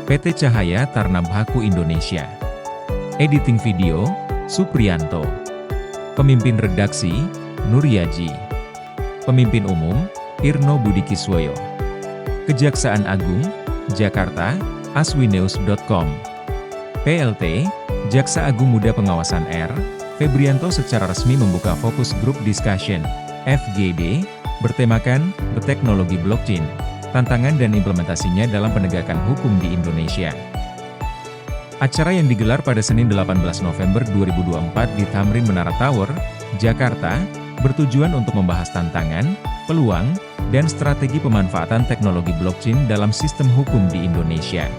PT Cahaya Tarnabhaku Indonesia. Editing video, Supriyanto. Pemimpin redaksi, Nuryaji. Pemimpin umum, Irno Budi Kiswoyo. Kejaksaan Agung, Jakarta, aswinews.com. PLT, Jaksa Agung Muda Pengawasan R. Febrianto secara resmi membuka fokus Group Discussion, FGD, bertemakan, Teknologi Blockchain, Tantangan dan Implementasinya dalam Penegakan Hukum di Indonesia. Acara yang digelar pada Senin 18 November 2024 di Tamrin Menara Tower, Jakarta, bertujuan untuk membahas tantangan, peluang, dan strategi pemanfaatan teknologi blockchain dalam sistem hukum di Indonesia.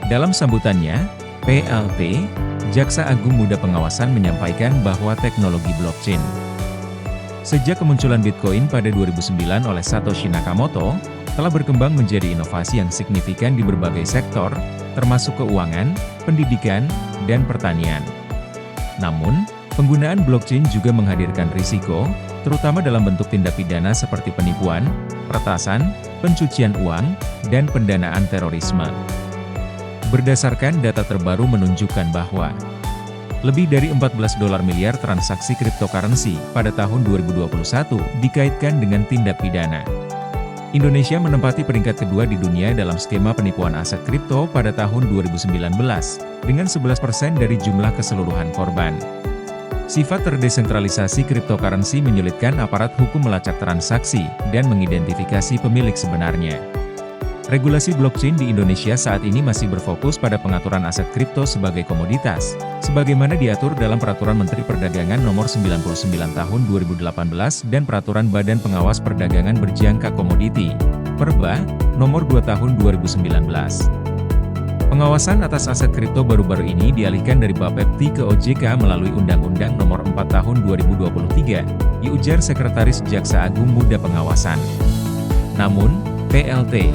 Dalam sambutannya, PLT, Jaksa Agung Muda Pengawasan menyampaikan bahwa teknologi blockchain sejak kemunculan Bitcoin pada 2009 oleh Satoshi Nakamoto, telah berkembang menjadi inovasi yang signifikan di berbagai sektor, termasuk keuangan, pendidikan, dan pertanian. Namun, penggunaan blockchain juga menghadirkan risiko, terutama dalam bentuk tindak pidana seperti penipuan, peretasan, pencucian uang, dan pendanaan terorisme. Berdasarkan data terbaru menunjukkan bahwa lebih dari 14 dolar miliar transaksi cryptocurrency pada tahun 2021 dikaitkan dengan tindak pidana. Indonesia menempati peringkat kedua di dunia dalam skema penipuan aset kripto pada tahun 2019, dengan 11% dari jumlah keseluruhan korban. Sifat terdesentralisasi cryptocurrency menyulitkan aparat hukum melacak transaksi dan mengidentifikasi pemilik sebenarnya. Regulasi blockchain di Indonesia saat ini masih berfokus pada pengaturan aset kripto sebagai komoditas, sebagaimana diatur dalam Peraturan Menteri Perdagangan Nomor 99 Tahun 2018 dan Peraturan Badan Pengawas Perdagangan Berjangka Komoditi, Perba, Nomor 2 Tahun 2019. Pengawasan atas aset kripto baru-baru ini dialihkan dari Bapepti ke OJK melalui Undang-Undang Nomor 4 Tahun 2023, diujar Sekretaris Jaksa Agung Muda Pengawasan. Namun, PLT,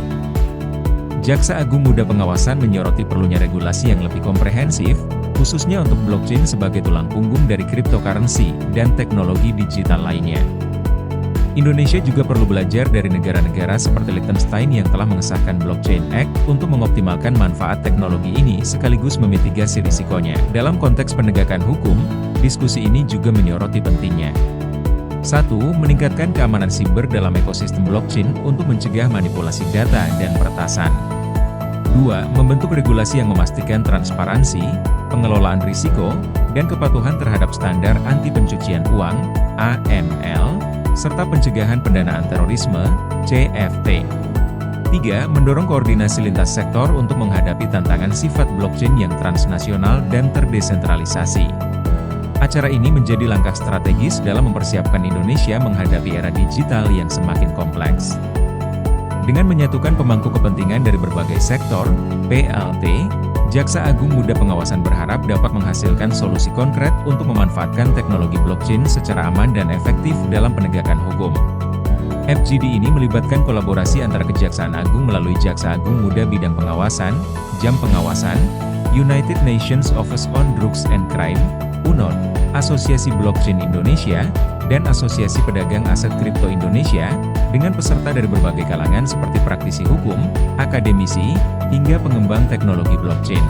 Jaksa Agung Muda Pengawasan menyoroti perlunya regulasi yang lebih komprehensif, khususnya untuk blockchain sebagai tulang punggung dari cryptocurrency dan teknologi digital lainnya. Indonesia juga perlu belajar dari negara-negara seperti Liechtenstein yang telah mengesahkan Blockchain Act untuk mengoptimalkan manfaat teknologi ini sekaligus memitigasi risikonya. Dalam konteks penegakan hukum, diskusi ini juga menyoroti pentingnya 1. Meningkatkan keamanan siber dalam ekosistem blockchain untuk mencegah manipulasi data dan peretasan. 2. Membentuk regulasi yang memastikan transparansi, pengelolaan risiko, dan kepatuhan terhadap standar anti pencucian uang, AML, serta pencegahan pendanaan terorisme, CFT. 3. Mendorong koordinasi lintas sektor untuk menghadapi tantangan sifat blockchain yang transnasional dan terdesentralisasi. Acara ini menjadi langkah strategis dalam mempersiapkan Indonesia menghadapi era digital yang semakin kompleks. Dengan menyatukan pemangku kepentingan dari berbagai sektor, PLT, Jaksa Agung Muda Pengawasan berharap dapat menghasilkan solusi konkret untuk memanfaatkan teknologi blockchain secara aman dan efektif dalam penegakan hukum. FGD ini melibatkan kolaborasi antara Kejaksaan Agung melalui Jaksa Agung Muda Bidang Pengawasan, Jam Pengawasan, United Nations Office on Drugs and Crime, UNOD, Asosiasi Blockchain Indonesia, dan Asosiasi Pedagang Aset Kripto Indonesia, dengan peserta dari berbagai kalangan seperti praktisi hukum, akademisi, hingga pengembang teknologi blockchain.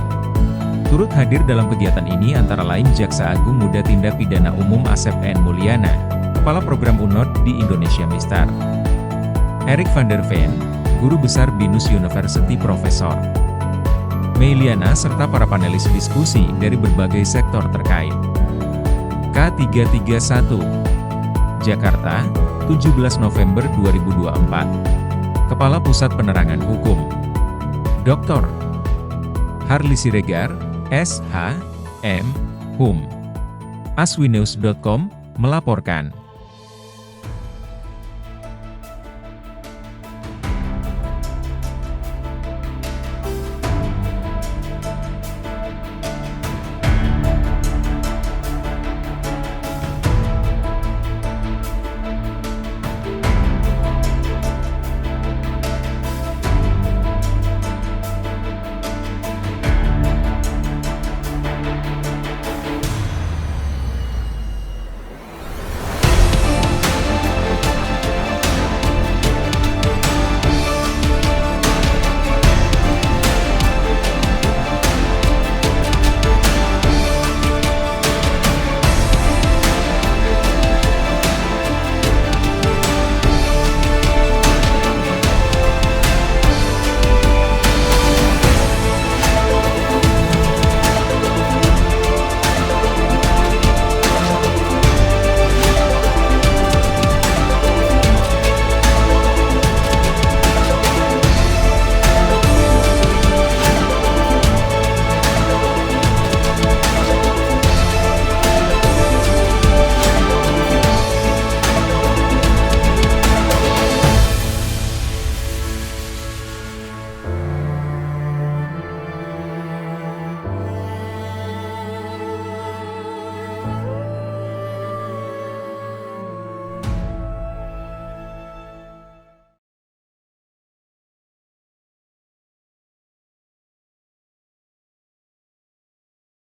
Turut hadir dalam kegiatan ini antara lain Jaksa Agung Muda Tindak Pidana Umum Asep N. Mulyana, Kepala Program UNOD di Indonesia Mistar, Erik van der Veen, Guru Besar BINUS University Profesor Meiliana serta para panelis diskusi dari berbagai sektor terkait. K331, Jakarta, 17 November 2024. Kepala Pusat Penerangan Hukum, Dr. Harli Siregar, SH, M. Hum. aswinews.com, melaporkan.